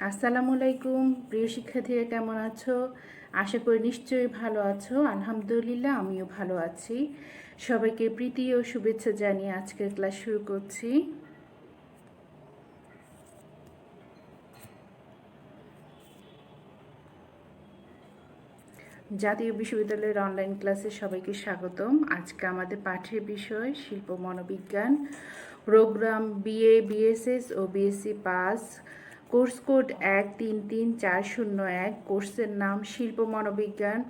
আসসালামু আলাইকুম প্রিয় শিক্ষার্থীরা, কেমন আছো? আশা করি নিশ্চয়ই ভালো আছো। আলহামদুলিল্লাহ, আমিও ভালো আছি। সবাইকে প্রীতি ও শুভেচ্ছা জানিয়ে আজকের ক্লাস শুরু করছি। জাতীয় বিশ্ববিদ্যালয়ের অনলাইন ক্লাসে সবাইকে স্বাগতম। আজকে আমাদের পাঠ্যের বিষয় শিল্প মনোবিজ্ঞান, প্রোগ্রাম BA, BSS ও BSc পাস, কোর্স কোড 133401। কোর্সের নাম শিল্প মনোবিজ্ঞান,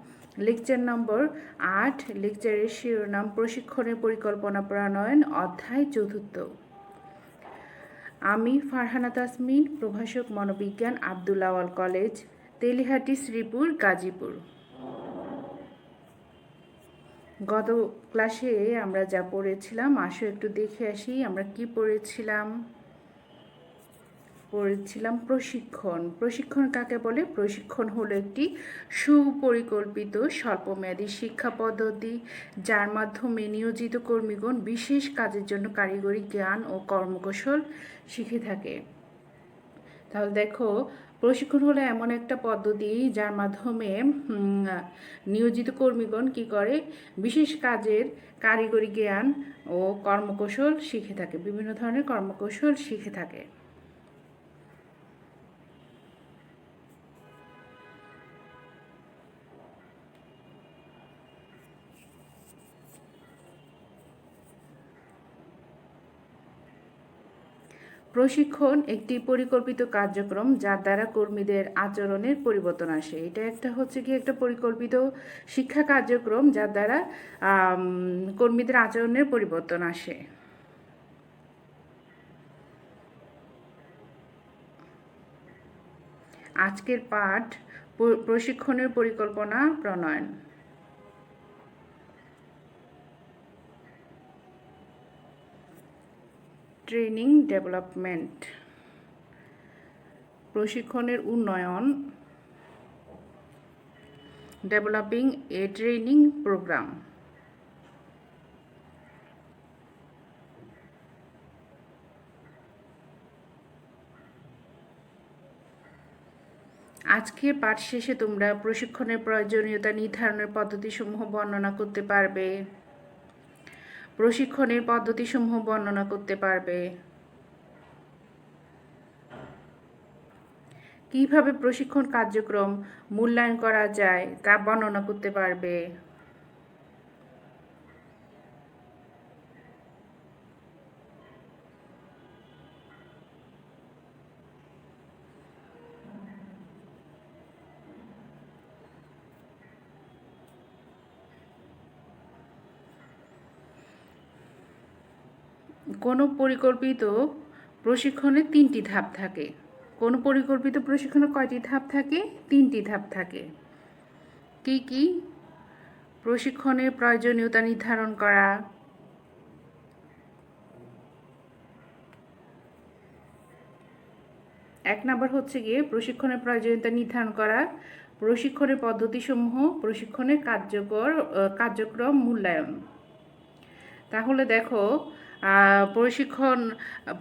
লেকচার নম্বর 8। লেকচারের শিরোনাম প্রশিক্ষণের পরিকল্পনা প্রণয়ন, অধ্যায় 4। আমি ফারহানা তাসমিন, প্রভাষক মনোবিজ্ঞান, আব্দুল আওয়াল কলেজ, তেলিহাটি, শ্রীপুর, গাজীপুর। গত ক্লাসে আমরা যা পড়েছিলাম, আসো একটু দেখে আসি আমরা কি পড়েছিলাম। প্রশিক্ষণ। প্রশিক্ষণ কাকে বলে? প্রশিক্ষণ হলো একটি সুপরিকল্পিত স্বল্পমেয়াদী শিক্ষা পদ্ধতি, যার মাধ্যমে নিয়োজিত কর্মীগণ বিশেষ কাজের জন্য কারিগরি জ্ঞান ও কর্মকৌশল শিখে থাকে। তাহলে দেখো, প্রশিক্ষণ হলো এমন একটা পদ্ধতি যার মাধ্যমে নিয়োজিত কর্মীগণ কি করে? বিশেষ কাজের কারিগরি জ্ঞান ও কর্মকৌশল শিখে থাকে, বিভিন্ন ধরনের কর্মকৌশল শিখে থাকে। প্রশিক্ষণ একটি পরিকল্পিত কার্যক্রম যার দ্বারা কর্মীদের আচরণের পরিবর্তন আসে। এটা হচ্ছে কি একটা পরিকল্পিত শিক্ষা কার্যক্রম যার দ্বারা কর্মীদের আচরণের পরিবর্তন আসে। আজকের পাঠ প্রশিক্ষণের পরিকল্পনা প্রণয়ন। ট্রেনিং ডেভেলপমেন্ট, প্রশিক্ষণের উন্নয়ন, ডেভেলপিং এ ট্রেনিং প্রোগ্রাম। আজকের পাঠ শেষে তোমরা প্রশিক্ষণের প্রয়োজনীয়তা নির্ধারণের পদ্ধতিসমূহ বর্ণনা করতে পারবে। প্রশিক্ষণের পদ্ধতিসমূহ বর্ণনা করতে পারবে। কিভাবে প্রশিক্ষণ কার্যক্রম মূল্যায়ন করা যায় তা বর্ণনা করতে পারবে। কোনো পরিকল্পিত প্রশিক্ষণে 3টি ধাপ থাকে। কোনো পরিকল্পিত প্রশিক্ষণে কয়টি ধাপ থাকে? 3টি ধাপ থাকে। কি কি? প্রশিক্ষণের প্রয়োজনীয়তা নির্ধারণ করা, এক নম্বর হচ্ছে গিয়ে প্রশিক্ষণের প্রয়োজনীয়তা নির্ধারণ করা, প্রশিক্ষণের পদ্ধতিসমূহ, প্রশিক্ষণের কার্যক্রম মূল্যায়ন। তাহলে দেখো,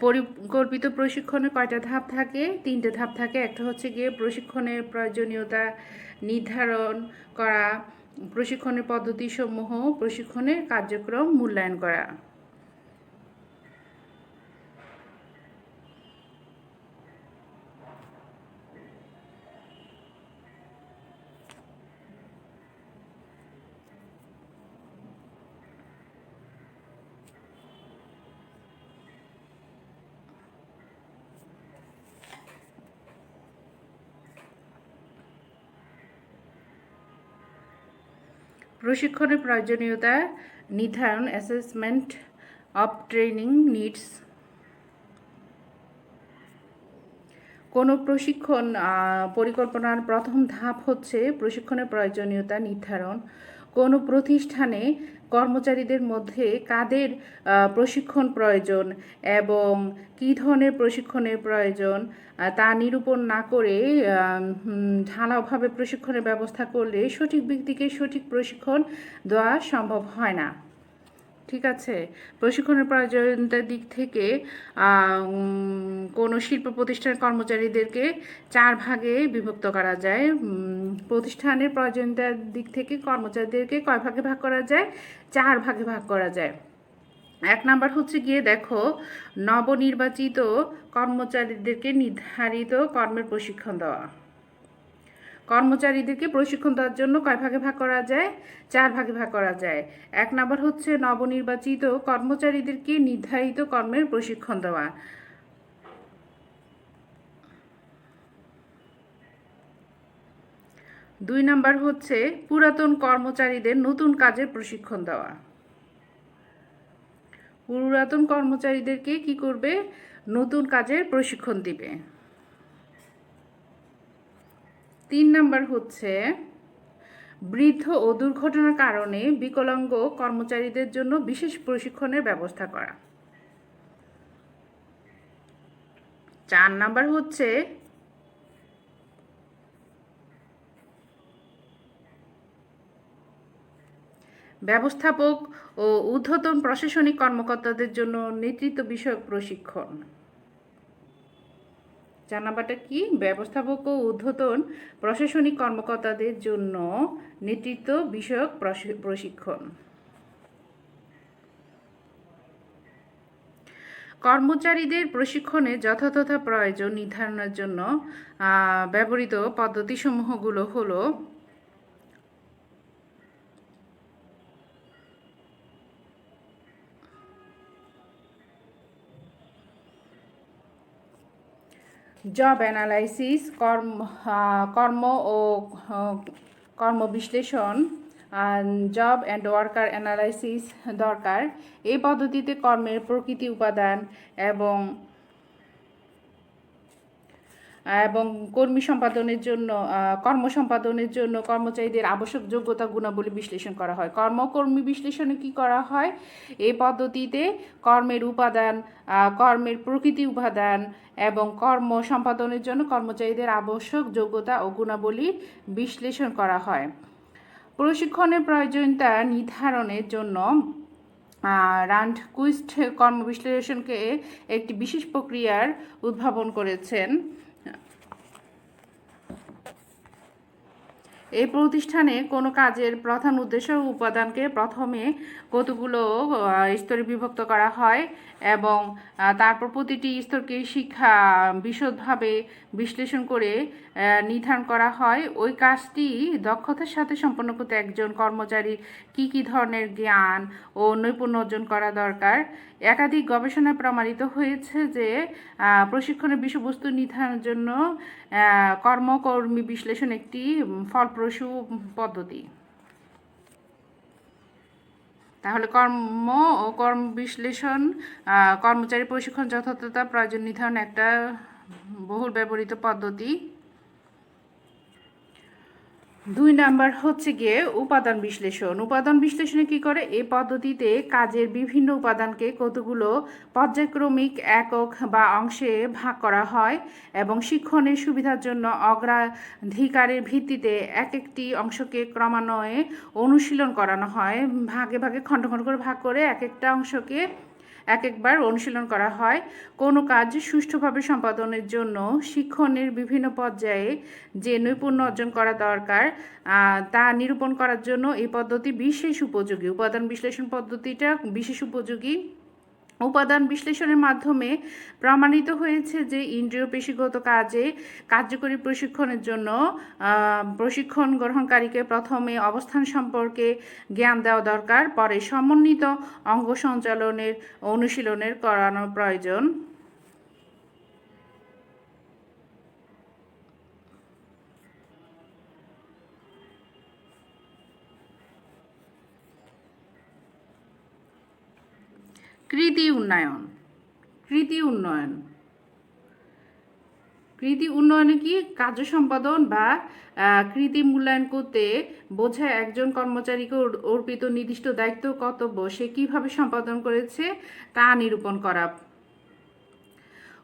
পরিকল্পিত প্রশিক্ষণে কয়টা ধাপ থাকে? 3টে ধাপ থাকে। একটা হচ্ছে গিয়ে প্রশিক্ষণের প্রয়োজনীয়তা নির্ধারণ করা, প্রশিক্ষণের পদ্ধতিসমূহ, প্রশিক্ষণের কার্যক্রম মূল্যায়ন করা। প্রশিক্ষণের প্রয়োজনীয়তা নির্ধারণ, অ্যাসেসমেন্ট অফ ট্রেনিং নিডস। কোনো প্রশিক্ষণ পরিকল্পনার প্রথম ধাপ হচ্ছে প্রশিক্ষণের প্রয়োজনীয়তা নির্ধারণ। কোনো প্রতিষ্ঠানে কর্মচারীদের মধ্যে কাদের প্রশিক্ষণ প্রয়োজন এবং কী ধরনের প্রশিক্ষণের প্রয়োজন তা নিরূপণ না করে ঢালাওভাবে প্রশিক্ষণের ব্যবস্থা করলে সঠিক ব্যক্তিকে সঠিক প্রশিক্ষণ দেওয়া সম্ভব হয় না। ঠিক আছে। প্রশিক্ষণের প্রয়োজনীয়তার দিক থেকে কোনো শিল্প প্রতিষ্ঠানের কর্মচারীদেরকে 4 ভাগে বিভক্ত করা যায়। প্রতিষ্ঠানের প্রয়োজনীয়তার দিক থেকে কর্মচারীদেরকে কয় ভাগে ভাগ করা যায়? 4 ভাগে ভাগ করা যায়। 1 নাম্বার হচ্ছে গিয়ে দেখো, নবনির্বাচিত কর্মচারীদেরকে নির্ধারিত কর্মের প্রশিক্ষণ দেওয়া। কর্মচারীদেরকে প্রশিক্ষণ দেওয়ার জন্য কয় ভাগে ভাগ করা যায়? 4 ভাগে ভাগ করা যায়। 1 নাম্বার হচ্ছে নবনির্বাচিত কর্মচারীদেরকে নির্ধারিত কর্মের প্রশিক্ষণ দেওয়া। 2 নাম্বার হচ্ছে পুরাতন কর্মচারীদের নতুন কাজের প্রশিক্ষণ দেওয়া। পুরাতন কর্মচারীদেরকে কি করবে? নতুন কাজের প্রশিক্ষণ দিবে। 3 নাম্বার হচ্ছে বৃদ্ধ ও দুর্ঘটনার কারণে বিকলাঙ্গ কর্মচারীদের জন্য বিশেষ প্রশিক্ষণের ব্যবস্থা করা। 4 নাম্বার হচ্ছে ব্যবস্থাপক ও ঊর্ধ্বতন প্রশাসনিক কর্মকর্তাদের জন্য নেতৃত্ব বিষয়ক প্রশিক্ষণ। 4 নাম্বারটা কি? ব্যবস্থাপক ও ঊর্ধ্বতন প্রশাসনিক কর্মকর্তাদের জন্য নেতৃত্ব বিষয়ক প্রশিক্ষণ। কর্মচারীদের প্রশিক্ষণে যথাযথ প্রয়োজন নির্ধারণের জন্য ব্যবহৃত পদ্ধতিসমূহগুলো হলো: জব অ্যানালাইসিস, কর্ম ও কর্ম বিশ্লেষণ, জব অ্যান্ড ওয়ার্কার অ্যানালাইসিস দরকার। এই পদ্ধতিতে কর্মের প্রকৃতি, উপাদান এবং কর্ম সম্পাদনের জন্য কর্মচারীদের আবশ্যক যোগ্যতা গুণাবলী বিশ্লেষণ করা হয়। কর্মী বিশ্লেষণে কি করা হয়? এই পদ্ধতিতে কর্মের উপাদান, কর্মের প্রকৃতি, উপাদান এবং কর্ম সম্পাদনের জন্য কর্মচারীদের আবশ্যক যোগ্যতা ও গুণাবলীর বিশ্লেষণ করা হয়। প্রশিক্ষণের প্রয়োজনীয়তা নির্ধারণের জন্য রান্ডকুইস্ট কর্মবিশ্লেষণকে একটি বিশেষ প্রক্রিয়ার উদ্ভাবন করেছেন। এই প্রতিষ্ঠানে কোনো কাজের প্রধান উদ্দেশ্য ও উপাদানকে প্রথমে কতগুলো স্তরে বিভক্ত করা হয় এবং তারপর প্রতিটি স্তরকে বিশদভাবে বিশ্লেষণ করে নির্ধারণ করা হয় ওই কাজটি দক্ষতার সাথে সম্পন্ন করতে একজন কর্মচারীর কী ধরনের জ্ঞান ও নৈপুণ্য অর্জন করা দরকার। একাধিক গবেষণায় প্রমাণিত হয়েছে যে প্রশিক্ষণের বিষয়বস্তু নির্ধারণের জন্য কর্মী বিশ্লেষণ একটি ফলপ্রসূ পদ্ধতি। তাহলে কর্ম বিশ্লেষণ, কর্মচারী প্রশিক্ষণ যথাযথতা প্রয়োজন নির্ধারণ একটা বহুল ব্যবহৃত পদ্ধতি। 2 নাম্বার হচ্ছে গিয়ে উপাদান বিশ্লেষণ। উপাদান বিশ্লেষণে কি করে? এই পদ্ধতিতে কাজের বিভিন্ন উপাদানকে কতগুলো পর্যায়ক্রমিক একক বা অংশে ভাগ করা হয় এবং শিক্ষণের সুবিধার জন্য অগ্রাধিকারের ভিত্তিতে একটি অংশকে ক্রমান্বয়ে অনুশীলন করানো হয়। ভাগে ভাগে খণ্ড করে ভাগ করে একটা অংশকে একবার অনুশীলন করা হয়। কোনো কাজ সুষ্ঠুভাবে সম্পাদনের জন্য শিক্ষণের বিভিন্ন পর্যায়ে যে নৈপুণ্য অর্জন করা দরকার তা নিরূপণ করার জন্য এই পদ্ধতি বিশেষ উপযোগী। উপাদান বিশ্লেষণ পদ্ধতিটা বিশেষ উপযোগী। উপাদান বিশ্লেষণের মাধ্যমে প্রমাণিত হয়েছে যে ইন্দ্রিয় পেশিগত কাজে কার্যকরী প্রশিক্ষণের জন্য প্রশিক্ষণ গ্রহণকারীকে প্রথমে অবস্থান সম্পর্কে জ্ঞান দেওয়া দরকার, পরে সমন্বিত অঙ্গ সঞ্চালনের অনুশীলনের করানো প্রয়োজন। কৃতি উন্নয়নে কি? কার্য সম্পাদন বা কৃতি মূল্যায়ন করতে বোঝায় একজন কর্মচারীকে অর্পিত নির্দিষ্ট দায়িত্ব কর্তব্য সে কিভাবে সম্পাদন করেছে তা নিরূপণ করা।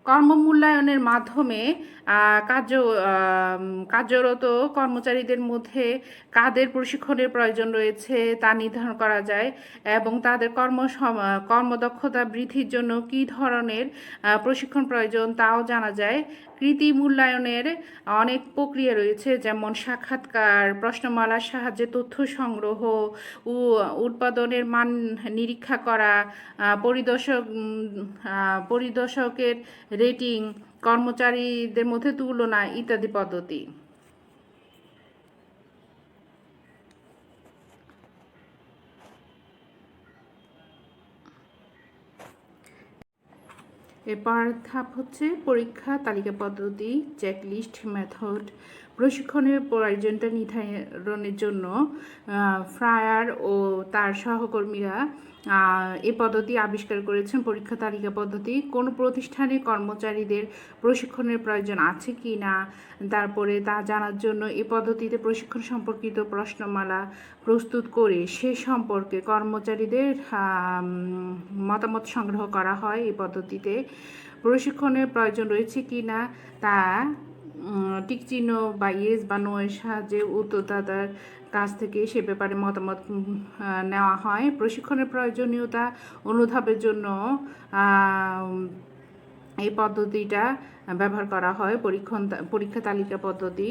কর্মমূল্যায়নের মাধ্যমে কার্যরত কর্মচারীদের মধ্যে কাদের প্রশিক্ষণের প্রয়োজন রয়েছে তা নির্ধারণ করা যায় এবং তাদের কর্মদক্ষতা বৃদ্ধির জন্য কী ধরনের প্রশিক্ষণ প্রয়োজন তাও জানা যায়। কৃতি মূল্যায়নের অনেক প্রক্রিয়া রয়েছে, যেমন সাক্ষাৎকার, প্রশ্নমালার সাহায্যে তথ্য সংগ্রহ, উৎপাদনের মান নিরীক্ষা করা, পরিদর্শকের রেটিং, কর্মচারীদের মধ্যে তুলনা ইত্যাদি পদ্ধতি। এরপর ধাপ হচ্ছে পরীক্ষা তালিকা পদ্ধতি, চেকলিস্ট মেথড। প্রশিক্ষণের প্রয়োজনটা নির্ধারণের জন্য ফ্রায়ার ও তার সহকর্মীরা এই পদ্ধতি আবিষ্কার করেছেন। পরীক্ষা তালিকা পদ্ধতি কোনো প্রতিষ্ঠানে কর্মচারীদের প্রশিক্ষণের প্রয়োজন আছে কি না, তারপরে তা জানার জন্য এই পদ্ধতিতে প্রশিক্ষণ সম্পর্কিত প্রশ্নমালা প্রস্তুত করে সে সম্পর্কে কর্মচারীদের মতামত সংগ্রহ করা হয়। এই পদ্ধতিতে প্রশিক্ষণের প্রয়োজন রয়েছে কি না তা টিকচিহ্ন বা ইয়েস বা নো এর সাহায্যে উত্তরদাতার কাছ থেকে সে ব্যাপারে মতামত নেওয়া হয়। প্রশিক্ষণের প্রয়োজনীয়তা অনুধাবের জন্য এই পদ্ধতিটা ব্যবহার করা হয়, পরীক্ষা তালিকা পদ্ধতি।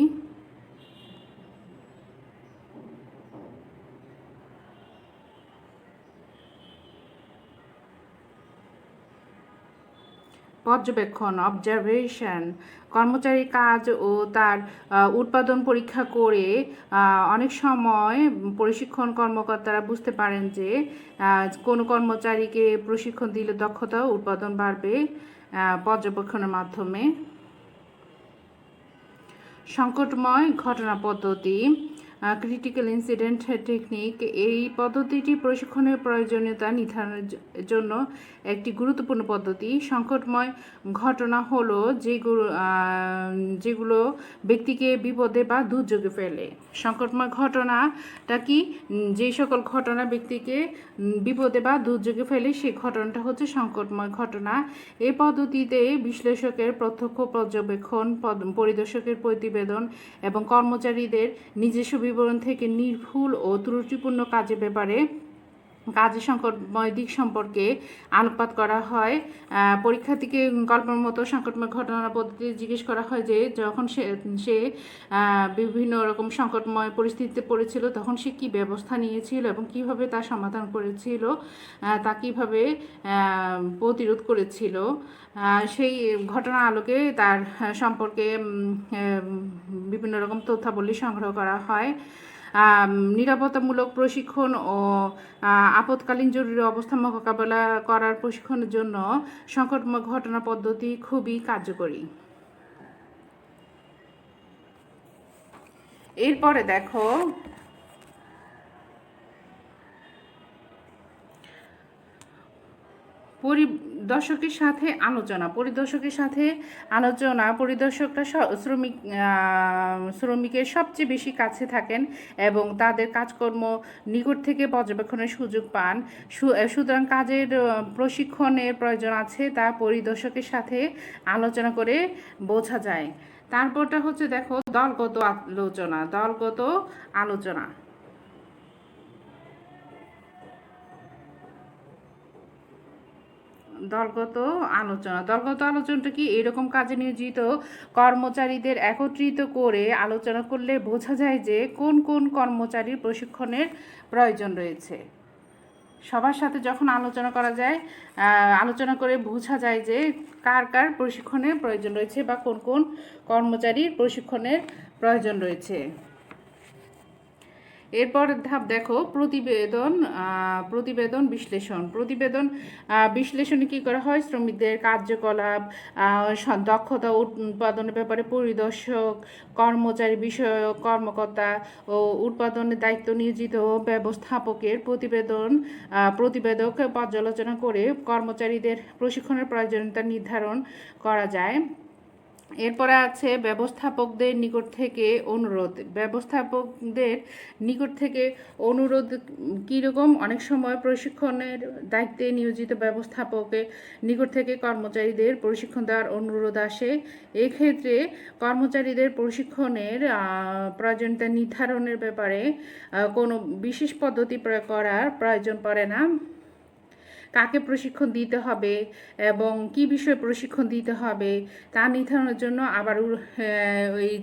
পর্যবেক্ষণ, অবজারভেশন। কর্মচারীর কাজ ও তার উৎপাদন পরীক্ষা করে অনেক সময় প্রশিক্ষণ কর্মকর্তারা বুঝতে পারেন যে কোনো কর্মচারীকে প্রশিক্ষণ দিলে দক্ষতা ও উৎপাদন বাড়বে পর্যবেক্ষণের মাধ্যমে। সংকটময় ঘটনা পদ্ধতি, ক্রিটিক্যাল ইনসিডেন্ট টেকনিক। এই পদ্ধতিটি প্রশিক্ষণের প্রয়োজনীয়তা নির্ধারণের জন্য একটি গুরুত্বপূর্ণ পদ্ধতি। সংকটময় ঘটনা হলো যেগুলো ব্যক্তিকে বিপদে বা দুর্যোগে ফেলে। সংকটময় ঘটনাটা কি? যে সকল ঘটনা ব্যক্তিকে বিপদে বা দুর্যোগে ফেলে সেই ঘটনাটা হচ্ছে সংকটময় ঘটনা। এই পদ্ধতিতে বিশ্লেষকের প্রত্যক্ষ পর্যবেক্ষণ, পরিদর্শকের প্রতিবেদন এবং কর্মচারীদের নিজস্ব বিবরণ থেকে নির্ভুল ও ত্রুটিপূর্ণ কাজের সংকটময় দিক সম্পর্কে আলোকপাত করা হয়। পরীক্ষার্থীকে গল্পের মতো সংকটময় ঘটনা পদ্ধতি জিজ্ঞেস করা হয় যে যখন সে বিভিন্ন রকম সংকটময় পরিস্থিতিতে পড়েছিল তখন সে কী ব্যবস্থা নিয়েছিল এবং কিভাবে তা সমাধান করেছিল, তা কিভাবে প্রতিরোধ করেছিল, সেই ঘটনার আলোকে তার সম্পর্কে বিভিন্ন রকম তথ্যাবলী সংগ্রহ করা হয়। নিরাপত্তামূলক প্রশিক্ষণ ও আপৎকালীন জরুরি অবস্থা মোকাবেলা করার প্রশিক্ষণের জন্য সংকটময় ঘটনা পদ্ধতি খুবই কার্যকরী। এরপরে দেখো পরিদর্শকের সাথে আলোচনা। পরিদর্শকরা শ্রমিকের সবচেয়ে বেশি কাছে থাকেন এবং তাদের কাজকর্ম নিকট থেকে পর্যবেক্ষণের সুযোগ পান। সুতরাং কাজের প্রশিক্ষণের প্রয়োজন আছে তা পরিদর্শকের সাথে আলোচনা করে বোঝা যায়। তারপরটা হচ্ছে দেখো দলগত আলোচনা। দলগত আলোচনাটা কি? এরকম কাজে নিয়োজিত কর্মচারীদের একত্রিত করে আলোচনা করলে বোঝা যায় যে কোন কোন কর্মচারীর প্রশিক্ষণের প্রয়োজন রয়েছে। সবার সাথে যখন আলোচনা করা যায়, আলোচনা করে বোঝা যায় যে কার কার প্রশিক্ষণের প্রয়োজন রয়েছে বা কোন কোন কর্মচারীর প্রশিক্ষণের প্রয়োজন রয়েছে। এরপর ধাপ দেখো প্রতিবেদন বিশ্লেষণে কী করা হয়? শ্রমিকদের কার্যকলাপ, দক্ষতা উৎপাদনের ব্যাপারে পরিদর্শক, কর্মচারী বিষয়ক কর্মকর্তা ও উৎপাদনের দায়িত্ব নিয়োজিত ব্যবস্থাপকের প্রতিবেদক পর্যালোচনা করে কর্মচারীদের প্রশিক্ষণের প্রয়োজনীয়তা নির্ধারণ করা যায়। এরপরে আছে ব্যবস্থাপকদের নিকট থেকে অনুরোধ। ব্যবস্থাপকদের নিকট থেকে অনুরোধ কীরকম? অনেক সময় প্রশিক্ষণের দায়িত্বে নিয়োজিত ব্যবস্থাপকের নিকট থেকে কর্মচারীদের প্রশিক্ষণ দেওয়ার অনুরোধ আসে। এক্ষেত্রে কর্মচারীদের প্রশিক্ষণের প্রয়োজনীয়তা নির্ধারণের ব্যাপারে কোনো বিশেষ পদ্ধতি প্রয়োগ করার প্রয়োজন পড়ে না। কাকে প্রশিক্ষণ দিতে হবে এবং কি বিষয়ে প্রশিক্ষণ দিতে হবে তা নির্ধারণের জন্য আবার এই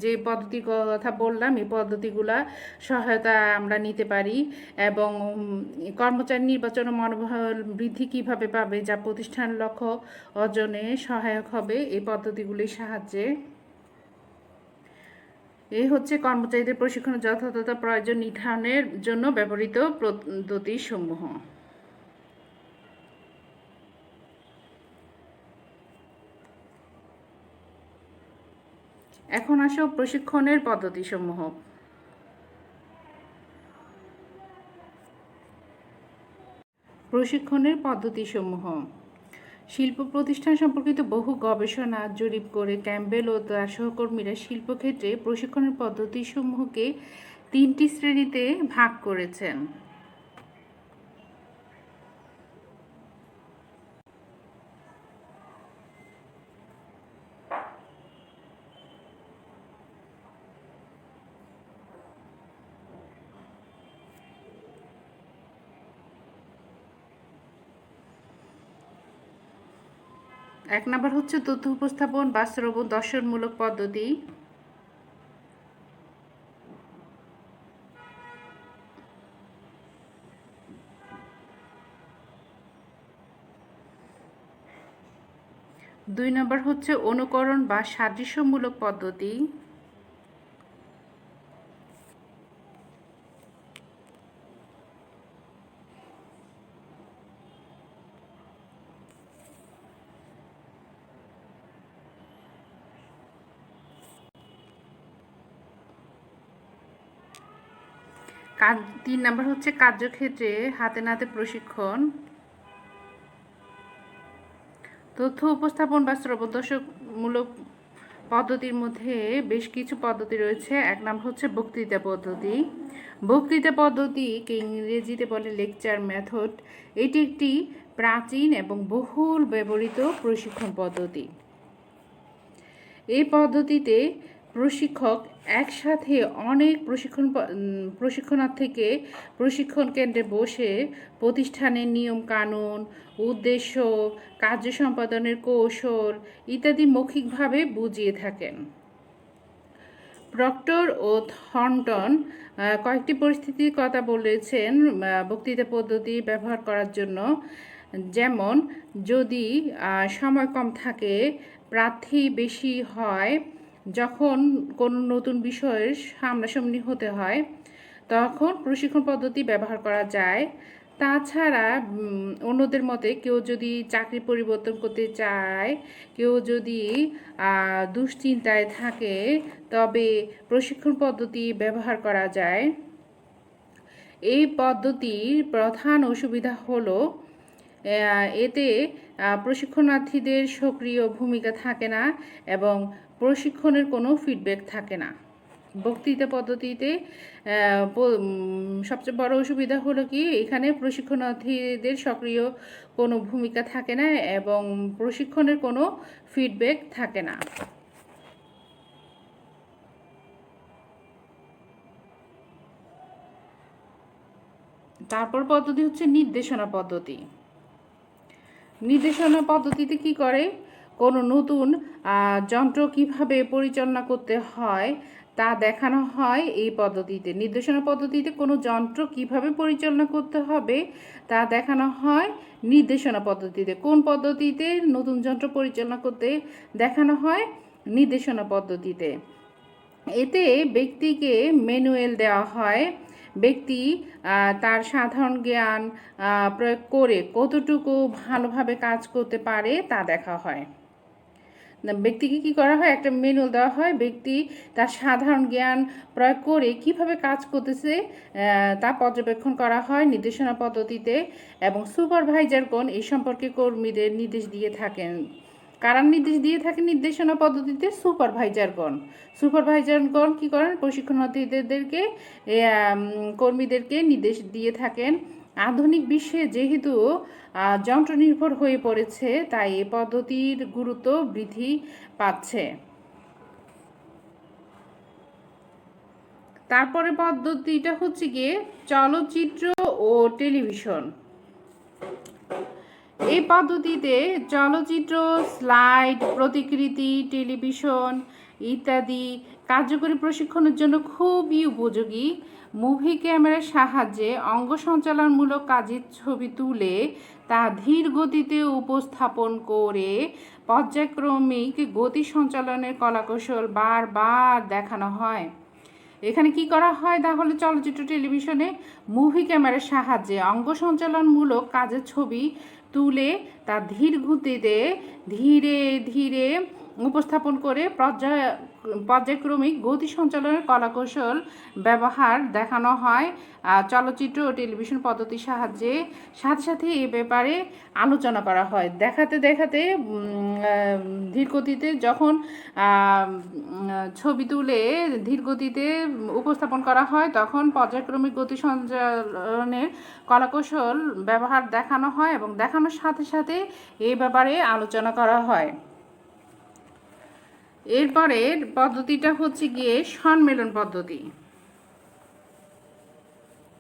যে পদ্ধতির কথা বললাম, এই পদ্ধতিগুলা সহায়তা আমরা নিতে পারি এবং কর্মচারী নির্বাচন ও মনোবল বৃদ্ধি কিভাবে পাবে, যা প্রতিষ্ঠান লক্ষ্য অর্জনে সহায়ক হবে এই পদ্ধতিগুলির সাহায্যে। এই হচ্ছে কর্মচারীদের প্রশিক্ষণের যথাযথ প্রয়োজন নির্ধারণের জন্য ব্যবহৃত পদ্ধতিসমূহ। এখন আসো প্রশিক্ষণের পদ্ধতিসমূহ। প্রশিক্ষণের পদ্ধতিসমূহ। শিল্প প্রতিষ্ঠান সম্পর্কিত বহু গবেষণা জরিপ করে ক্যাম্বেল ও তার সহকর্মীরা শিল্পক্ষেত্রে প্রশিক্ষণের পদ্ধতিসমূহকে 3টি শ্রেণীতে ভাগ করেছেন। এক নম্বর হচ্ছে তথ্য উপস্থাপন বা শ্রবণ দর্শনমূলক পদ্ধতি। দুই নম্বর হচ্ছে অনুকরণ বা সাদৃশ্যমূলক পদ্ধতি। তিন নম্বর হচ্ছে কার্যক্ষেত্রে হাতে নাতে প্রশিক্ষণ। তথ্য উপস্থাপন বা শ্রবণদর্শকমূলক পদ্ধতির মধ্যে বেশ কিছু পদ্ধতি রয়েছে। এক নম্বর হচ্ছে বক্তৃতা পদ্ধতি। বক্তৃতা পদ্ধতিকে ইংরেজিতে বলে লেকচার মেথড। এটি একটি প্রাচীন এবং বহুল ব্যবহৃত প্রশিক্ষণ পদ্ধতি। এই পদ্ধতিতে প্রশিক্ষক একসাথে অনেক প্রশিক্ষণার্থীকে প্রশিক্ষণ কেন্দ্রে বসে প্রতিষ্ঠানের নিয়ম কানুন, উদ্দেশ্য, কার্য সম্পাদনের কৌশল ইত্যাদি মৌখিকভাবে বুঝিয়ে থাকেন। প্রক্টর ও থর্নটন কয়েকটি পরিস্থিতির কথা বলেছেন বক্তৃতা পদ্ধতি ব্যবহার করার জন্য। যেমন যদি সময় কম থাকে, প্রার্থী বেশি হয়, যখন কোনো নতুন বিষয়ের সামনাসামনি হতে হয়, তখন প্রশিক্ষণ পদ্ধতি ব্যবহার করা যায়। তাছাড়া অন্যদের মতে কেউ যদি চাকরি পরিবর্তন করতে চায়, কেউ যদি দুশ্চিন্তায় থাকে, তবে প্রশিক্ষণ পদ্ধতি ব্যবহার করা যায়। এই পদ্ধতির প্রধান অসুবিধা হলো এতে প্রশিক্ষণার্থীদের সক্রিয় ভূমিকা থাকে না এবং প্রশিক্ষণের কোনো ফিডব্যাক থাকে না। বক্তৃতা পদ্ধতিতে সবচেয়ে বড় অসুবিধা হলো কি, এখানে প্রশিক্ষণার্থীদের সক্রিয় কোনো ভূমিকা থাকে না এবং প্রশিক্ষণের কোনো ফিডব্যাক থাকে না। তারপর পদ্ধতি হচ্ছে নির্দেশনা পদ্ধতি। নির্দেশনা পদ্ধতিতে কি করে, কোনো নতুন যন্ত্র কিভাবে পরিচালনা করতে হয় তা দেখানো হয় এই পদ্ধতিতে। নির্দেশনা পদ্ধতিতে কোনো যন্ত্র কিভাবে পরিচালনা করতে হবে তা দেখানো হয় নির্দেশনা পদ্ধতিতে। কোন পদ্ধতিতে নতুন যন্ত্র পরিচালনা করতে দেখানো হয়? নির্দেশনা পদ্ধতিতে। এতে ব্যক্তিকে ম্যানুয়াল দেওয়া হয়। ব্যক্তি তার সাধারণ জ্ঞান প্রয়োগ করে কতটুকু ভালোভাবে কাজ করতে পারে তা দেখা হয়। ব্যক্তিকে কি করা হয়, একটা ম্যানুয়াল দেওয়া হয়, ব্যক্তি তার সাধারণ জ্ঞান প্রয়োগ করে কিভাবে কাজ করতেছে তা পর্যবেক্ষণ করা হয় নির্দেশনা পদ্ধতিতে এবং সুপারভাইজারগণ এই সম্পর্কে কর্মীদের নির্দেশ দিয়ে থাকেন। কারা নির্দেশ দিয়ে থাকে নির্দেশনা পদ্ধতিতে? সুপারভাইজারগণ কী করেন? প্রশিক্ষণার্থীদেরকে কর্মীদেরকে নির্দেশ দিয়ে থাকেন। আধুনিক বিশ্বে যেহেতু যন্ত্র নির্ভর হয়ে পড়েছে, তাই এ পদ্ধতির গুরুত্ব বৃদ্ধি পাচ্ছে। তারপরে পদ্ধতিটা হচ্ছে গিয়ে চলচ্চিত্র ও টেলিভিশন। এই পদ্ধতিতে চলচ্চিত্র, স্লাইড, প্রতিকৃতি, টেলিভিশন ইত্যাদি কার্যকরী প্রশিক্ষণের জন্য খুবই উপযোগী। মুভি ক্যামেরার সাহায্যে অঙ্গ সঞ্চালনমূলক কাজের ছবি তুলে তা ধীর গতিতে উপস্থাপন করে পর্যায়ক্রমিক গতি সঞ্চালনের কলাকৌশল বারবার দেখানো হয়। এখানে কি করা হয় তাহলে? চলচ্চিত্র, টেলিভিশনে মুভি ক্যামেরার সাহায্যে অঙ্গ সঞ্চালনমূলক কাজের ছবি তুলে তা ধীর গতিতে ধীরে ধীরে উপস্থাপন করে পর্যায়ক্রমিক গতি সঞ্চালনের কলাকৌশল ব্যবহার দেখানো হয় চলচ্চিত্র ও টেলিভিশন পদ্ধতির সাহায্যে। সাথে সাথে এ ব্যাপারে আলোচনা করা হয়। দেখাতে দেখাতে ধীর গতিতে যখন ছবি তুলে ধীর গতিতে উপস্থাপন করা হয়, তখন পর্যায়ক্রমিক গতি সঞ্চালনের কলাকৌশল ব্যবহার দেখানো হয় এবং দেখানোর সাথে সাথে এই ব্যাপারে আলোচনা করা হয়। এরপরে পদ্ধতিটা হচ্ছে গিয়ে সম্মেলন পদ্ধতি।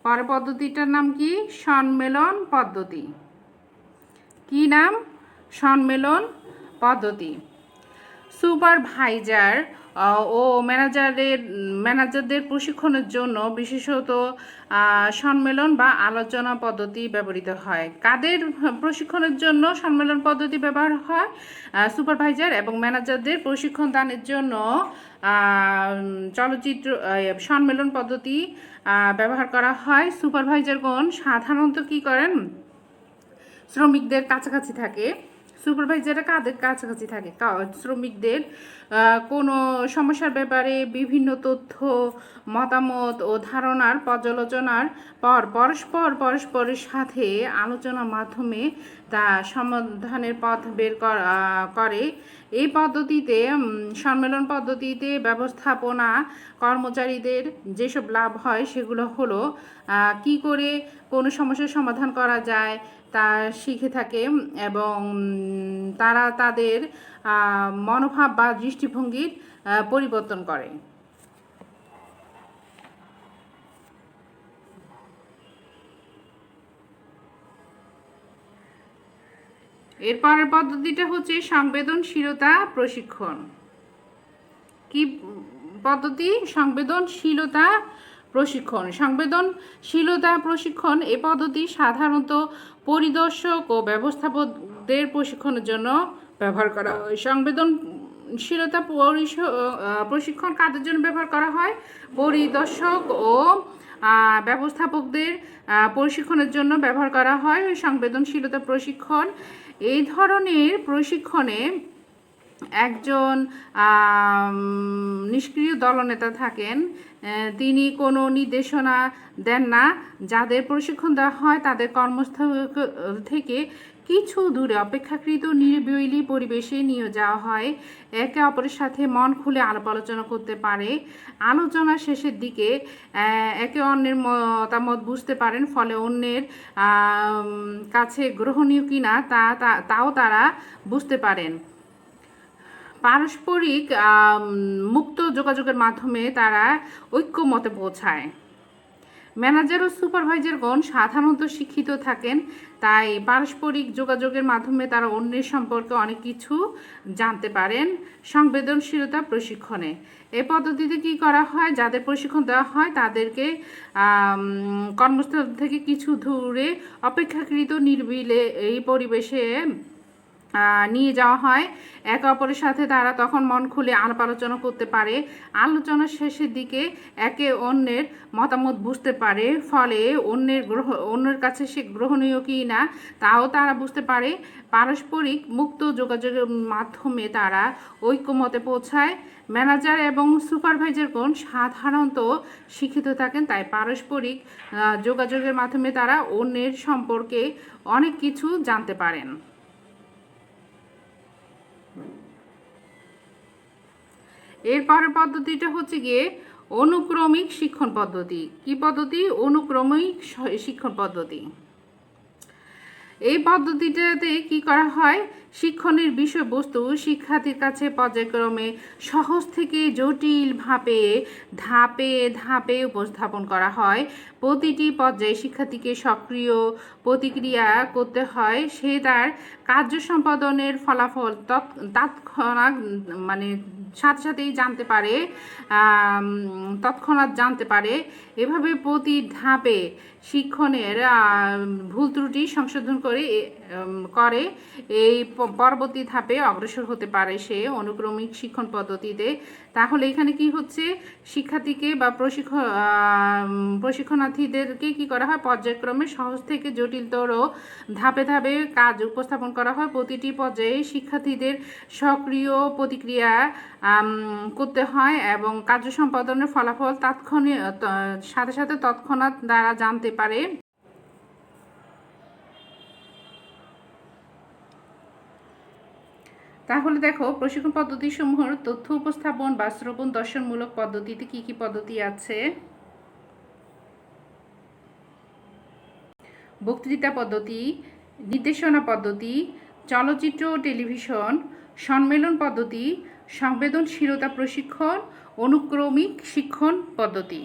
পরের পদ্ধতিটার নাম কি? সম্মেলন পদ্ধতি। কি নাম? সম্মেলন পদ্ধতি। সুপারভাইজার ও ম্যানেজারদের প্রশিক্ষণের জন্য বিশেষত সম্মেলন বা আলোচনা পদ্ধতি ব্যবহৃত হয়। কাদের প্রশিক্ষণের জন্য সম্মেলন পদ্ধতি ব্যবহার হয়? সুপারভাইজার এবং ম্যানেজারদের প্রশিক্ষণ দানের জন্য সম্মেলন পদ্ধতি ব্যবহার করা হয়। সুপারভাইজারগণ সাধারণত কী করেন? শ্রমিকদের কাছাকাছি থাকে। সুপারভাইজাররা কাদের কাছাকাছি থাকে? শ্রমিকদের কোনো সমস্যার ব্যাপারে বিভিন্ন তথ্য, মতামত ও ধারণার পর্যালোচনার পর পরস্পরের সাথে আলোচনার মাধ্যমে তা সমাধানের পথ বের করে। এই পদ্ধতিতে, সম্মেলন পদ্ধতিতে ব্যবস্থাপনা কর্মচারীদের যেসব লাভ হয় সেগুলো হলো কি করে কোনো সমস্যার সমাধান করা যায় তা শিখে থাকে এবং তারা তাদের মনোভাব বা দৃষ্টিভঙ্গির পরিবর্তন করে। এরপরের পদ্ধতিটা হচ্ছে সংবেদনশীলতা প্রশিক্ষণ। কি পদ্ধতি? সংবেদনশীলতা প্রশিক্ষণ। সংবেদনশীলতা প্রশিক্ষণ এ পদ্ধতি সাধারণত পরিদর্শক ও ব্যবস্থাপকদের প্রশিক্ষণের জন্য ব্যবহার করা হয়। সংবেদনশীলতা প্রশিক্ষণ কাদের জন্য ব্যবহার করা হয়? পরিদর্শক ও ব্যবস্থাপকদের প্রশিক্ষণের জন্য ব্যবহার করা হয় সংবেদনশীলতা প্রশিক্ষণ। এই ধরনের প্রশিক্ষণে একজন নিষ্ক্রিয় দলনেতা থাকেন। তিনি কোনো নির্দেশনা দেন না। যাদের প্রশিক্ষণ দেওয়া হয় তাদের কর্মস্থল থেকে কিছু দূরে অপেক্ষাকৃত নিরিবিলি পরিবেশে নিয়ে যাওয়া হয়। একে অপরের সাথে মন খুলে আলাপ আলোচনা করতে পারে। আলোচনার শেষের দিকে একে অন্যের মতামত বুঝতে পারেন, ফলে অন্যের কাছে গ্রহণীয় কিনা তাও তারা বুঝতে পারেন। পারস্পরিক মুক্ত যোগাযোগের মাধ্যমে তারা ঐক্যমতে পৌঁছায়। ম্যানেজার ও সুপারভাইজারগণ সাধারণত শিক্ষিত থাকেন, তাই পারস্পরিক যোগাযোগের মাধ্যমে তারা অন্যের সম্পর্কে অনেক কিছু জানতে পারেন। সংবেদনশীলতা প্রশিক্ষণে এই পদ্ধতিতে কি করা হয়? যাদের প্রশিক্ষণ দেওয়া হয় তাদেরকে কর্মস্থল থেকে কিছু দূরে অপেক্ষাকৃত নিরিবিলি এই পরিবেশে নিয়ে যাওয়া হয়। একে অপরের সাথে তারা তখন মন খুলে আলাপ আলোচনা করতে পারে। আলোচনার শেষের দিকে একে অন্যের মতামত বুঝতে পারে, ফলে অন্যের কাছে সে গ্রহণীয় কি না তাও তারা বুঝতে পারে। পারস্পরিক মুক্ত যোগাযোগের মাধ্যমে তারা ঐক্যমতে পৌঁছায়। ম্যানেজার এবং সুপারভাইজারগণ সাধারণত শিক্ষিত থাকেন, তাই পারস্পরিক যোগাযোগের মাধ্যমে তারা অন্যের সম্পর্কে অনেক কিছু জানতে পারেন। এরপরের পদ্ধতিটা হচ্ছে গিয়ে অনুক্রমিক শিক্ষণ পদ্ধতি। কি পদ্ধতি? অনুক্রমিক শিক্ষণ পদ্ধতি। এই পদ্ধতিটাতে কি করা হয়, শিক্ষণের বিষয়বস্তু শিক্ষার্থীর কাছে পর্যায়ক্রমে সহজ থেকে জটিলভাবে ধাপে ধাপে উপস্থাপন করা হয়। প্রতিটি পর্যায়ে শিক্ষার্থীকে সক্রিয় প্রতিক্রিয়া করতে হয়। সে তার কার্য সম্পাদনের ফলাফল তৎক্ষণাৎ মানে সাথে সাথেই জানতে পারে, তৎক্ষণাৎ জানতে পারে। এভাবে প্রতি ধাপে শিক্ষণের ভুল ত্রুটি সংশোধন করে এই পরবর্তী ধাপে অগ্রসর হতে পারে সে অনুক্রমিক শিক্ষণ পদ্ধতিতে। তাহলে এখানে কি হচ্ছে, শিক্ষার্থীকে বা প্রশিক্ষণার্থীদেরকে কি করা হয়, পর্যায়ক্রমে সহজ থেকে জটিলতর ধাপে ধাপে কাজ উপস্থাপন করা হয়। প্রতিটি পর্যায়ে শিক্ষার্থীদের সক্রিয় প্রতিক্রিয়া করতে হয় এবং কার্য সম্পাদনের ফলাফল সাথে সাথে তৎক্ষণাৎ দ্বারা জানতে পারে। তাহলে দেখো প্রশিক্ষণ পদ্ধতিসমূহের তথ্য উপস্থাপন বা শ্রবণ দর্শনমূলক পদ্ধতিতে কি কি পদ্ধতি আছে। বক্তৃতা পদ্ধতি, নির্দেশনা পদ্ধতি, চলচ্চিত্র ও টেলিভিশন, সম্মেলন পদ্ধতি, সংবেদনশীলতা প্রশিক্ষণ, অনুক্রমিক শিক্ষণ পদ্ধতি।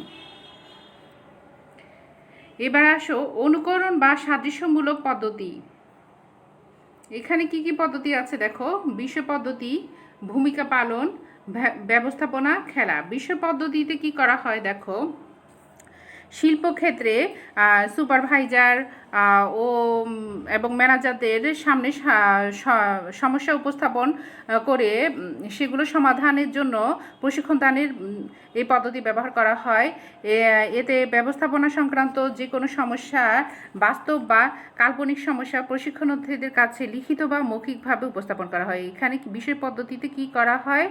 এবার আসো অনুকরণ বা সাদৃশ্যমূলক পদ্ধতি। এখানে কি কি পদ্ধতি আছে দেখো। বিষয় পদ্ধতি, ভূমিকা পালন, ব্যবস্থাপনা, খেলা। বিষয় পদ্ধতিতে কি করা হয় দেখো, শিল্পক্ষেত্রে সুপারভাইজার এবং ম্যানেজারদের সামনে সমস্যা উপস্থাপন করে সেগুলো সমাধানের জন্য প্রশিক্ষণ দানের এই পদ্ধতি ব্যবহার করা হয়। এতে ব্যবস্থাপনা সংক্রান্ত যে কোনো সমস্যা, বাস্তব বা কাল্পনিক সমস্যা প্রশিক্ষণার্থীদের কাছে লিখিত বা মৌখিকভাবে উপস্থাপন করা হয়। এখানে বিষয় পদ্ধতিতে কি করা হয়,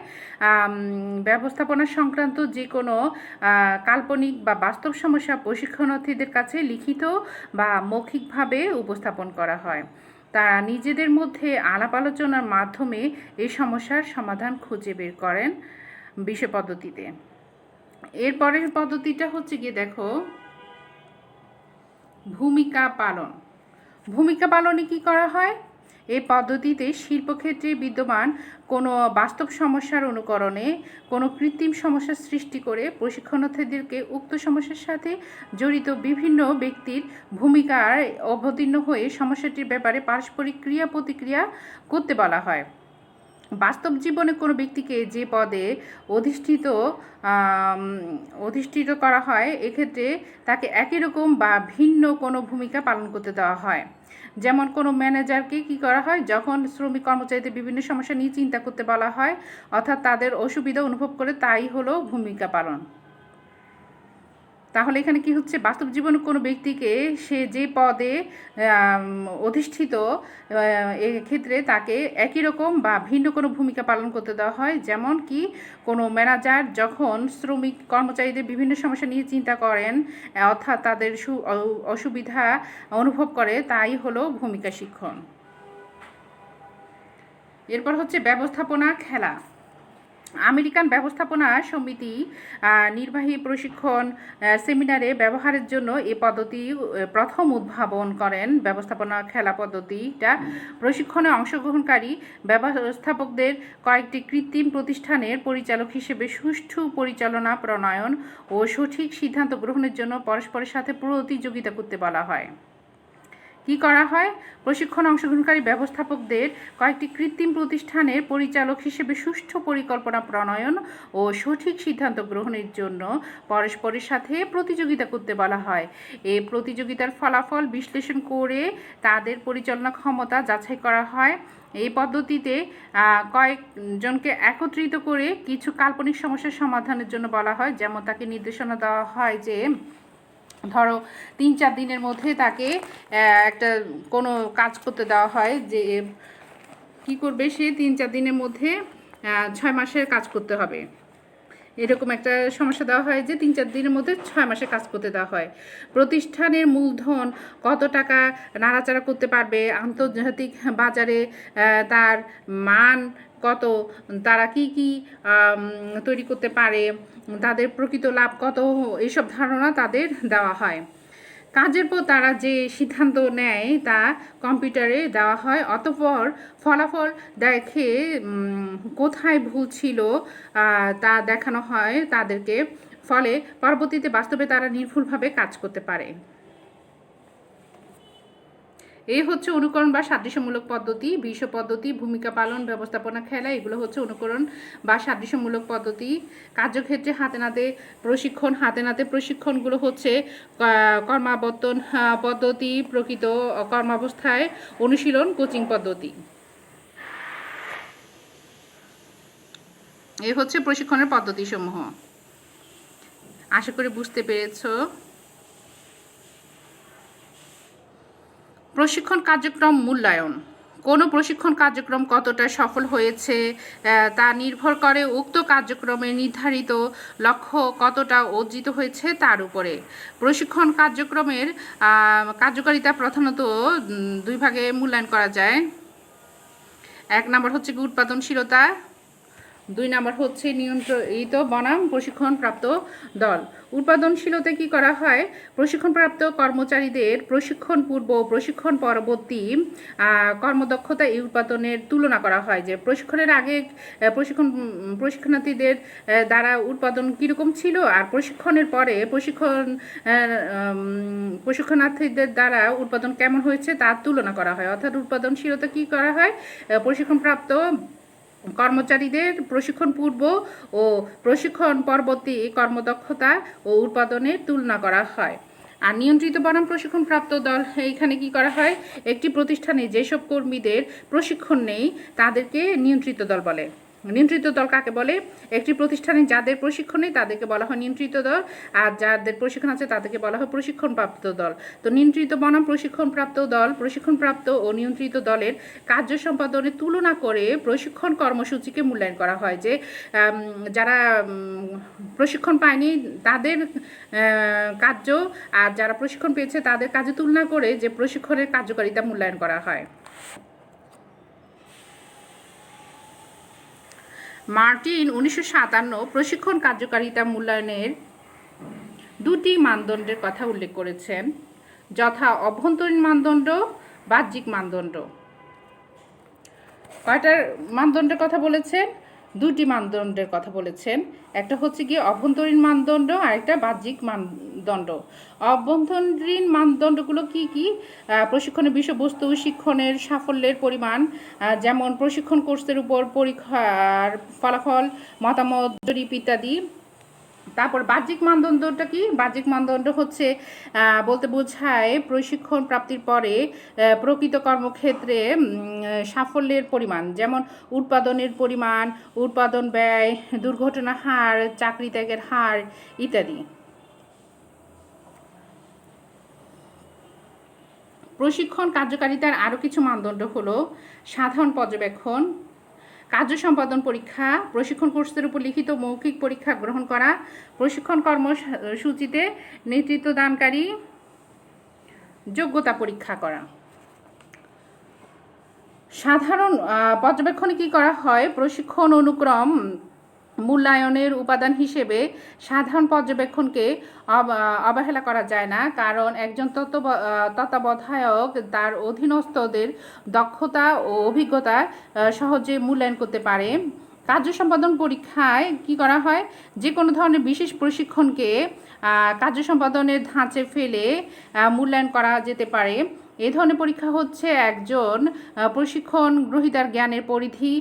ব্যবস্থাপনা সংক্রান্ত যে কোনো কাল্পনিক বা বাস্তব সমস্যা প্রশিক্ষণার্থীদের কাছে লিখিত বা মৌখিকভাবে উপস্থাপন করা হয়। তারা নিজেদের মধ্যে আলাপ আলোচনার মাধ্যমে এই সমস্যার সমাধান খুঁজে বের করেন বিষয় পদ্ধতিতে। এরপরের পদ্ধতিটা হচ্ছে গিয়ে দেখো ভূমিকা পালন। ভূমিকা পালনে কি করা হয়, এই পদ্ধতিতে শিল্পক্ষেত্রে বিদ্যমান কোনো বাস্তব সমস্যার অনুকরণে কোনো কৃত্রিম সমস্যার সৃষ্টি করে প্রশিক্ষণার্থীদেরকে উক্ত সমস্যার সাথে জড়িত বিভিন্ন ব্যক্তির ভূমিকায় অবতীর্ণ হয়ে সমস্যাটির ব্যাপারে পারস্পরিক ক্রিয়া প্রতিক্রিয়া করতে বলা হয়। বাস্তব জীবনে কোনো ব্যক্তিকে যে পদে অধিষ্ঠিত করা হয়, এক্ষেত্রে তাকে একই রকম বা ভিন্ন কোনো ভূমিকা পালন করতে দেওয়া হয়। যেমন কোনো ম্যানেজারকে কি করা হয়, যখন শ্রমিক কর্মচারীদের বিভিন্ন সমস্যা নিয়ে চিন্তা করতে বলা হয়, অর্থাৎ তাদের অসুবিধা অনুভব করে, তাই হলো ভূমিকা পালন। তাহলে এখানে কি হচ্ছে, বাস্তব জীবনে কোনো ব্যক্তিকে সে যে পদে অধিষ্ঠিত, এক্ষেত্রে তাকে একই রকম বা ভিন্ন কোনো ভূমিকা পালন করতে দেওয়া হয়। যেমন কি কোনো ম্যানেজার যখন শ্রমিক কর্মচারীদের বিভিন্ন সমস্যা নিয়ে চিন্তা করেন, অর্থাৎ তাদের অসুবিধা অনুভব করে, তাই হলো ভূমিকা শিক্ষণ। এরপর হচ্ছে ব্যবস্থাপনা, খেলা। আমেরিকান ব্যবস্থাপনা সমিতি নির্বাহী প্রশিক্ষণ সেমিনারে ব্যবহারের জন্য এই পদ্ধতি প্রথম উদ্ভাবন করেন। ব্যবস্থাপনা খেলা পদ্ধতিটা প্রশিক্ষণে অংশগ্রহণকারী ব্যবস্থাপকদের কয়েকটি কৃত্রিম প্রতিষ্ঠানের পরিচালক হিসেবে সুষ্ঠু পরিচালনা প্রণয়ন ও সঠিক সিদ্ধান্ত গ্রহণের জন্য পরস্পরের সাথে প্রতিযোগিতা করতে বলা হয়। কি করা হয়, প্রশিক্ষণ অংশগ্রহণকারী ব্যবস্থাপকদের কয়েকটি কৃত্রিম প্রতিষ্ঠানের পরিচালক হিসেবে সুষ্ঠু পরিকল্পনা প্রণয়ন ও সঠিক সিদ্ধান্ত গ্রহণের জন্য পরস্পরের সাথে প্রতিযোগিতা করতে বলা হয়। এই প্রতিযোগিতার ফলাফল বিশ্লেষণ করে তাদের পরিচালনা ক্ষমতা যাচাই করা হয়। এই পদ্ধতিতে কয়েকজনকে একত্রিত করে কিছু কাল্পনিক সমস্যার সমাধানের জন্য বলা হয়। যেমন তাকে নির্দেশনা দেওয়া হয় যে ধরো 3-4 দিনের মধ্যে তাকে একটা কোনো কাজ করতে দেওয়া হয়, যে কি করবে সে 3-4 দিনের মধ্যে 6 মাসের কাজ করতে হবে। এরকম একটা সমস্যা দেওয়া হয় যে 3-4 দিনের মধ্যে 6 মাসে কাজ করতে দেওয়া হয়। প্রতিষ্ঠানের মূলধন কত টাকা নাড়াচাড়া করতে পারবে, আন্তর্জাতিক বাজারে তার মান কত, তারা কি কি তৈরি করতে পারে, তাদের প্রকৃত লাভ কত, এইসব ধারণা তাদের দেওয়া হয়। কাজের পর তারা যে সিদ্ধান্ত নেয় তা কম্পিউটারে দেওয়া হয়, অতঃপর ফলাফল দেখে কোথায় ভুল ছিল তা দেখানো হয় তাদেরকে, ফলে পরবর্তীতে বাস্তবে তারা নির্ভুলভাবে কাজ করতে পারে। এই হচ্ছে অনুকরণ বা সাদৃশ্যমূলক পদ্ধতি, বিশ্ব পদ্ধতি, ভূমিকা পালন, ব্যবস্থাপনা, খেলা, এগুলো হচ্ছে অনুকরণ বা সাদৃশ্যমূলক পদ্ধতি। কার্যক্ষেত্রে হাতে নাতে প্রশিক্ষণ, হাতে নাতে প্রশিক্ষণগুলো হচ্ছে কর্মাবর্তন পদ্ধতি, প্রকৃত কর্মাবস্থায় অনুশীলন, কোচিং পদ্ধতি। এই হচ্ছে প্রশিক্ষণের পদ্ধতিসমূহ। আশা করি বুঝতে পেরেছো। প্রশিক্ষণ কার্যক্রম মূল্যায়ন। কোনো প্রশিক্ষণ কার্যক্রম কতটা সফল হয়েছে তা নির্ভর করে উক্ত কার্যক্রমে নির্ধারিত লক্ষ্য কতটা অর্জিত হয়েছে তার উপরে। প্রশিক্ষণ কার্যক্রমের কার্যকারিতা প্রধানত দুই ভাগে মূল্যায়ন করা যায়। 1 নম্বর হচ্ছে উৎপাদনশীলতা, 2 নম্বর হচ্ছে নিয়ন্ত্রিত বনাম প্রশিক্ষণপ্রাপ্ত দল। উৎপাদনশীলতা কি করা হয়? প্রশিক্ষণপ্রাপ্ত কর্মচারীদের প্রশিক্ষণ পূর্ব ও প্রশিক্ষণ পরবর্তী কর্মদক্ষতা এই উৎপাদনের তুলনা করা হয়, যে প্রশিক্ষণের আগে প্রশিক্ষণার্থীদের দ্বারা উৎপাদন কীরকম ছিল, আর প্রশিক্ষণের পরে প্রশিক্ষণার্থীদের দ্বারা উৎপাদন কেমন হয়েছে তার তুলনা করা হয়। অর্থাৎ উৎপাদনশীলতা কি করা হয়? প্রশিক্ষণপ্রাপ্ত কর্মচারীদের প্রশিক্ষণ পূর্ব ও প্রশিক্ষণ পরবর্তী কর্মদক্ষতা ও উৎপাদনের তুলনা করা হয়। আর নিয়ন্ত্রিত বনাম প্রশিক্ষণপ্রাপ্ত দল, এইখানে কি করা হয়? একটি প্রতিষ্ঠানে যেসব কর্মীদের প্রশিক্ষণ নেই তাদেরকে নিয়ন্ত্রিত দল বলে। নিয়ন্ত্রিত দল কাকে বলে? একটি প্রতিষ্ঠানে যাদের প্রশিক্ষণ নেই তাদেরকে বলা হয় নিয়ন্ত্রিত দল, আর যাদের প্রশিক্ষণ আছে তাদেরকে বলা হয় প্রশিক্ষণপ্রাপ্ত দল। তো নিয়ন্ত্রিত বনাম প্রশিক্ষণপ্রাপ্ত দল, প্রশিক্ষণপ্রাপ্ত ও নিয়ন্ত্রিত দলের কার্য সম্পাদনের তুলনা করে প্রশিক্ষণ কর্মসূচিকে মূল্যায়ন করা হয়, যে যারা প্রশিক্ষণ পায়নি তাদের কার্য আর যারা প্রশিক্ষণ পেয়েছে তাদের কাজে তুলনা করে যে প্রশিক্ষণের কার্যকারিতা মূল্যায়ন করা হয়। মার্টিন 1957 প্রশিক্ষণ কার্যকারিতা মূল্যায়নের 2টি মানদণ্ডের কথা উল্লেখ করেছেন, যথা অভ্যন্তরীণ মানদণ্ড, বাহ্যিক মানদণ্ড। কয়টার মানদণ্ডের কথা বলেছেন? 2টি মানদণ্ডের কথা বলেছেন। একটা হচ্ছে গিয়ে অভ্যন্তরীণ মানদণ্ড আর একটা বাহ্যিক মানদণ্ড। অভ্যন্তরীণ মানদণ্ডগুলো কি কি? প্রশিক্ষণের বিষয়বস্তু, শিক্ষণের সাফল্যের পরিমাণ, যেমন প্রশিক্ষণ কোর্সের উপর পরীক্ষার ফলাফল, মতামত, জরিপ ইত্যাদি। তারপর বাহ্যিক মানদণ্ডটা কি? বাহ্যিক মানদণ্ড হচ্ছে বলতে বোঝায় প্রশিক্ষণ প্রাপ্তির পরে প্রকৃত কর্মক্ষেত্রে সাফল্যের পরিমাণ, যেমন উৎপাদনের পরিমাণ, উৎপাদন ব্যয়, দুর্ঘটনা হার, চাকরি ত্যাগের হার ইত্যাদি। প্রশিক্ষণ কার্যকারিতার আরও কিছু মানদণ্ড হলো সাধারণ পর্যবেক্ষণ, কার্য সম্পাদন পরীক্ষা, প্রশিক্ষণ কোর্সের উপর লিখিত মৌখিক পরীক্ষা গ্রহণ করা, প্রশিক্ষণ কর্মসূচিতে নেতৃত্ব দানকারী যোগ্যতা পরীক্ষা করা। সাধারণ পর্যবেক্ষণে কি করা হয়? প্রশিক্ষণ অনুক্রম মূল্যায়নের উপাদান হিসেবে সাধারণ পর্যবেক্ষণকে অবহেলা করা যায় না, কারণ একজন তত্ত্বাবধায়ক তার অধীনস্থদের দক্ষতা ও অভিজ্ঞতা সহজে মূল্যায়ন করতে পারে। কার্য সম্পাদন পরীক্ষায় কি করা হয়? যে কোনো ধরনের বিশেষ প্রশিক্ষণকে কার্য সম্পাদনের ধাঁচে ফেলে মূল্যায়ন করা যেতে পারে। এই ধরনের পরীক্ষা হচ্ছে একজন প্রশিক্ষণ গ্রহীতার জ্ঞানের পরিধি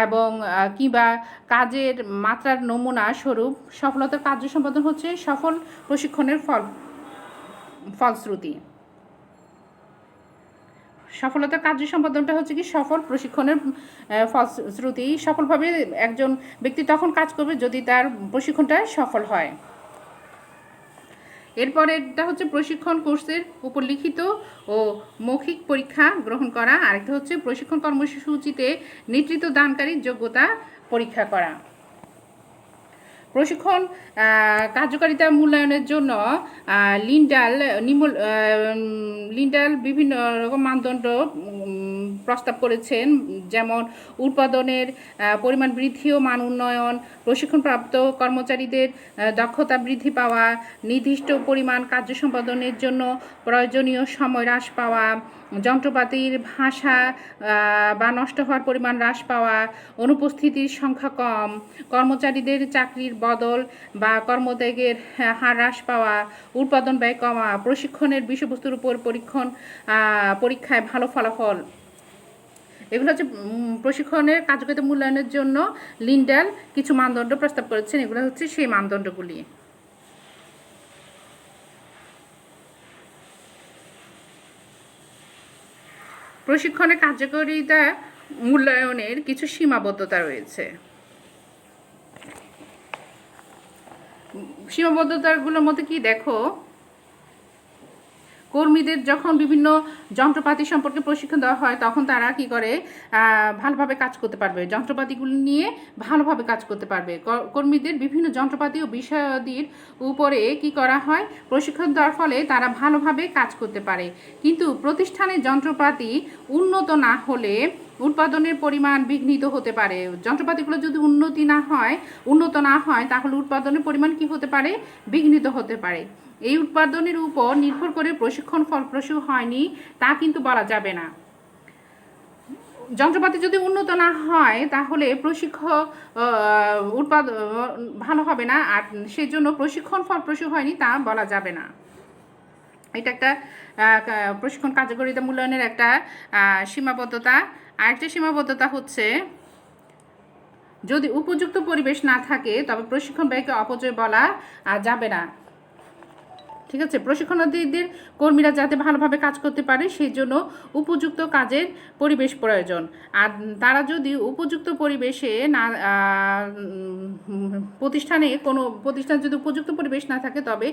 এবং কিংবা কাজের মাত্রার নমুনা স্বরূপ। সফলতার কার্য সম্পাদন হচ্ছে সফল প্রশিক্ষণের ফলশ্রুতি। সফলতার কার্য সম্পাদনটা হচ্ছে কি সফল প্রশিক্ষণের ফলশ্রুতি। সফলভাবে একজন ব্যক্তি তখন কাজ করবে যদি তার প্রশিক্ষণটা সফল হয়। এরপরে এটা হচ্ছে প্রশিক্ষণ কোর্সের উপর লিখিত ও মৌখিক পরীক্ষা গ্রহণ করা, আরেকটা হচ্ছে প্রশিক্ষণ কর্মসূচিতে নেতৃত্ব দানকারী যোগ্যতা পরীক্ষা করা। প্রশিক্ষণ কার্যকারিতা মূল্যায়নের জন্য লিন্ডাল লিন্ডাল বিভিন্ন রকম মানদণ্ড প্রস্তাব করেছেন, যেমন উৎপাদনের পরিমাণ বৃদ্ধি ও মান উন্নয়ন, প্রশিক্ষণপ্রাপ্ত কর্মচারীদের দক্ষতা বৃদ্ধি পাওয়া, নির্দিষ্ট পরিমাণ কার্য সম্পাদনের জন্য প্রয়োজনীয় সময় হ্রাস পাওয়া, যন্ত্রপাতির ভাষা বা নষ্ট হওয়ার পরিমাণ হ্রাস পাওয়া, অনুপস্থিতির সংখ্যা কম, কর্মচারীদের চাকরির বদল বা কর্মত্যাগের হার হ্রাস পাওয়া, উৎপাদন ব্যয় কমা, প্রশিক্ষণের বিষয়বস্তুর উপর পরীক্ষায় ভালো ফলাফল। এগুলো হচ্ছে প্রশিক্ষণের কার্যকারিতা মূল্যায়নের জন্য লিন্ডাল কিছু মানদণ্ড প্রস্তাব করেছেন। এগুলো হচ্ছে সেই মানদণ্ডগুলি। প্রশিক্ষণের কার্যকারিতা মূল্যায়নের কিছু সীমাবদ্ধতা রয়েছে। সীমাবদ্ধতাগুলোর মধ্যে কি দেখো, কর্মীদের যখন বিভিন্ন যন্ত্রপাতি সম্পর্কে প্রশিক্ষণ দেওয়া হয় তখন তারা কি করে ভালোভাবে কাজ করতে পারবে, যন্ত্রপাতিগুলি নিয়ে ভালোভাবে কাজ করতে পারবে। কর্মীদের বিভিন্ন যন্ত্রপাতি ও বিষয়াদির উপরে কি করা হয়, প্রশিক্ষণ দেওয়ার ফলে তারা ভালোভাবে কাজ করতে পারে। কিন্তু প্রতিষ্ঠানের যন্ত্রপাতি উন্নত না হলে উৎপাদনের পরিমাণ বিঘ্নিত হতে পারে। যন্ত্রপাতিগুলো যদি উন্নত না হয় তাহলে উৎপাদনের পরিমাণ কি হতে পারে, বিঘ্নিত হতে পারে। এই উৎপাদনের উপর নির্ভর করে প্রশিক্ষণ ফলপ্রসূ হয়নি তা কিন্তু বলা যাবে না। যন্ত্রপাতি যদি উন্নত না হয় তাহলে উৎপাদন ভালো হবে না, আর সেই জন্য প্রশিক্ষণ ফলপ্রসূ হয়নি তা বলা যাবে না। এটা একটা প্রশিক্ষণ কার্যকারিতা মূল্যায়নের একটা সীমাবদ্ধতা। আরেকটা সীমাবদ্ধতা হচ্ছে, যদি উপযুক্ত পরিবেশ না থাকে তবে প্রশিক্ষণ ব্যয়কে অপচয় বলা যাবে না। ঠিক আছে, প্রশিক্ষণার্থীদের কর্মীরা যাতে ভালোভাবে কাজ করতে পারে সেই জন্য উপযুক্ত কাজের পরিবেশ প্রয়োজন। আর তারা যদি উপযুক্ত পরিবেশে না প্রতিষ্ঠান যদি উপযুক্ত পরিবেশ না থাকে তবে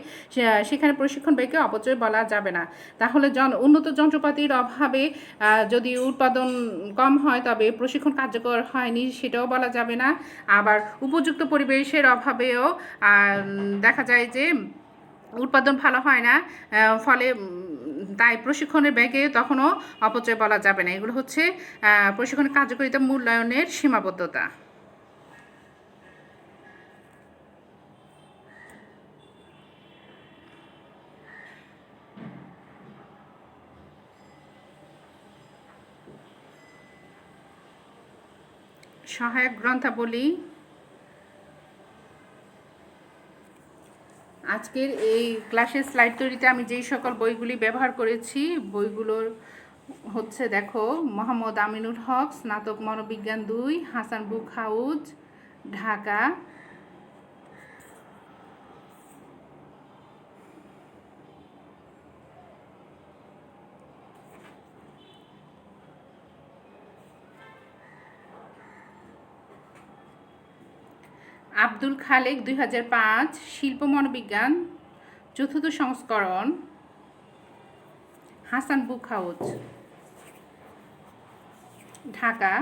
সেখানে প্রশিক্ষণ ব্যয়কে অপচয় বলা যাবে না। তাহলে উন্নত যন্ত্রপাতির অভাবে যদি উৎপাদন কম হয় তবে প্রশিক্ষণ কার্যকর হয়নি সেটাও বলা যাবে না। আবার উপযুক্ত পরিবেশের অভাবেও দেখা যায় যে উৎপাদন ভালো হয় না, ফলে তাই প্রশিক্ষণের ব্যয়কে তখনও অপচয় বলা যাবে না। এগুলো হচ্ছে প্রশিক্ষণের কার্যকারিতা মূল্যায়নের সীমাবদ্ধতা। সহায়ক গ্রন্থাবলী। আজকের এই ক্লাসের স্লাইড তৈরিতে আমি যেই সকল বইগুলি ব্যবহার করেছি বইগুলোর হচ্ছে দেখো, মোহাম্মদ আমিনুল হক, স্নাতক মনোবিজ্ঞান 2, হাসান বুক হাউজ, ঢাকা। আব্দুল খালেক 2005, শিল্প মনোবিজ্ঞান 4th সংস্করণ, হাসান বুক হাউজ, ঢাকা।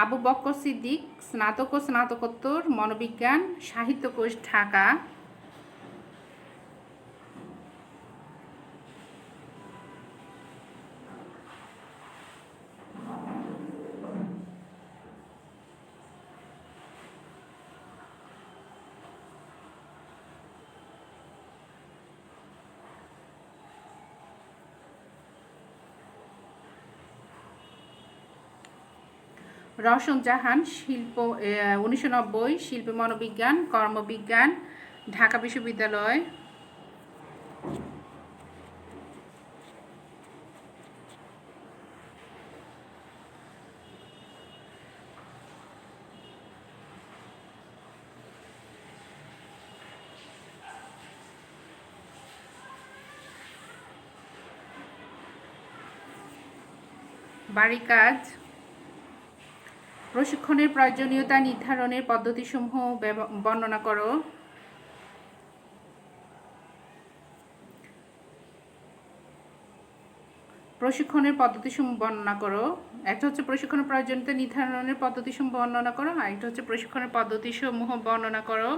আবু বক্কর সিদ্দিক, স্নাতক ও স্নাতকোত্তর মনোবিজ্ঞান, সাহিত্যকোষ, ঢাকা। রওশন জাহান, 1990, শিল্প মনোবিজ্ঞান, কর্মবিজ্ঞান, ঢাকা বিশ্ববিদ্যালয়। বাড়ি কাজ। প্রশিক্ষণের প্রয়োজনীয়তা নির্ধারণের পদ্ধতিসমূহ বর্ণনা করো। প্রশিক্ষণের পদ্ধতিসমূহ বর্ণনা করো। একটা হচ্ছে প্রশিক্ষণের প্রয়োজনীয়তা নির্ধারণের পদ্ধতিসমূহ বর্ণনা করো, আর একটা হচ্ছে প্রশিক্ষণের পদ্ধতিসমূহ বর্ণনা করো।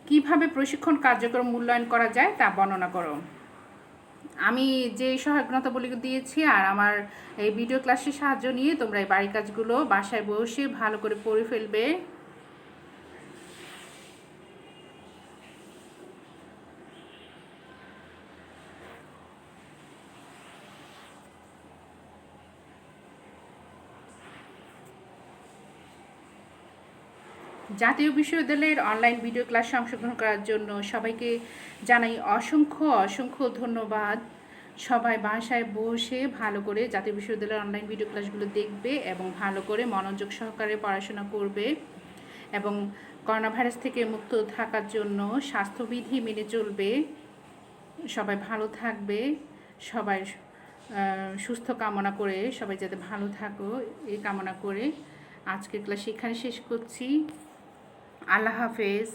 কিভাবে প্রশিক্ষণ কার্যক্রম মূল্যায়ন করা যায় তা বর্ণনা করো। আমি যে সহায়কতাগুলি দিয়েছি আর আমার এই ভিডিও ক্লাসের সাহায্য নিয়ে তোমরা এই বাড়ির কাজগুলো বাসায় বসে ভালো করে পড়ে ফেলবে। জাতীয় বিশ্ববিদ্যালয়ের অনলাইন ভিডিও ক্লাসে অংশগ্রহণ করার জন্য সবাইকে জানাই অসংখ্য অসংখ্য ধন্যবাদ। সবাই বাসায় বসে ভালো করে জাতীয় বিশ্ববিদ্যালয়ের অনলাইন ভিডিও ক্লাসগুলো দেখবে এবং ভালো করে মনোযোগ সহকারে পড়াশোনা করবে এবং করোনা ভাইরাস থেকে মুক্ত থাকার জন্য স্বাস্থ্যবিধি মেনে চলবে। সবাই ভালো থাকবে, সবাই সুস্থ কামনা করে সবাই যাতে ভালো থাকো এই কামনা করে আজকের ক্লাস এখানে শেষ করছি। আল্লাহ হাফেজ।